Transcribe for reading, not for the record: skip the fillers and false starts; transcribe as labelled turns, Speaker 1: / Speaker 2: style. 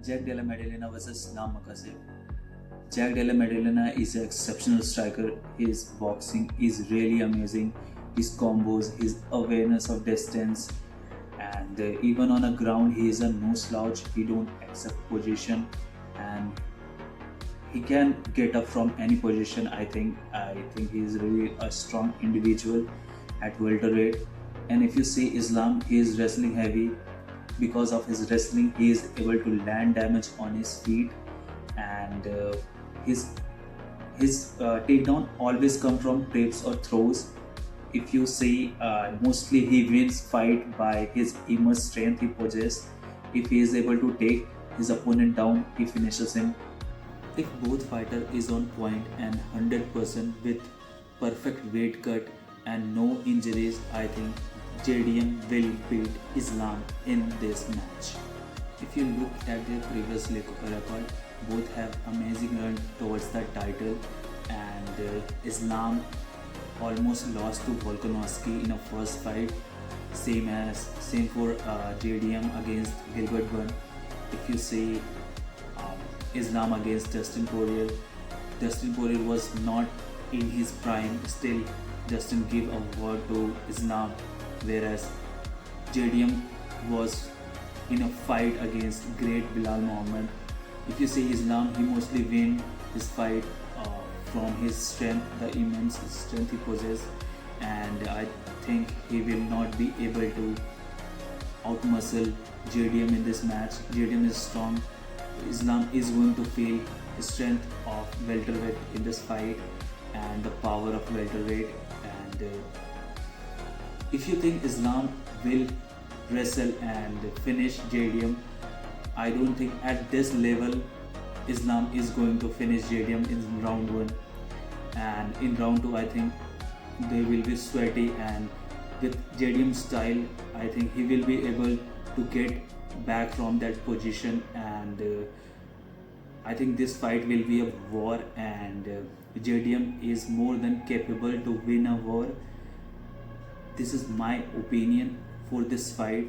Speaker 1: Jack Della Maddalena versus Islam Makhachev. Jack Della Maddalena is an exceptional striker. His boxing is really amazing. His combos, his awareness of distance, and even on a ground, he is a no slouch. He don't accept position, and he can get up from any position. I think he is really a strong individual at welterweight. And if you see Islam, he is wrestling heavy. Because of his wrestling, he is able to land damage on his feet, and his takedown always come from trips or throws. If you see, mostly he wins fight by his immense strength he possesses. If he is able to take his opponent down, he finishes him. If both fighter is on point and 100% with perfect weight cut and no injuries, I think JDM will beat Islam in this match. If you look at their previous record, both have amazing run towards the title, and Islam almost lost to Volkanovski in a first fight. Same for JDM against Gilbert Burns. If you see Islam against Dustin Poirier, Dustin Poirier was not in his prime. Still, Dustin gave a word to Islam, whereas JDM was in a fight against great Bilal Muhammad. If you see Islam, he mostly win his fight from his strength, the immense strength he possesses, and I think he will not be able to outmuscle JDM in this match. JDM is strong. Islam is going to feel the strength of welterweight in this fight and the power of welterweight. And if you think Islam will wrestle and finish JDM, I don't think at this level Islam is going to finish JDM in round 1. And in round 2, I think they will be sweaty, and with JDM style, I think he will be able to get back from that position, and I think this fight will be a war, and JDM is more than capable to win a war. This is my opinion for this fight.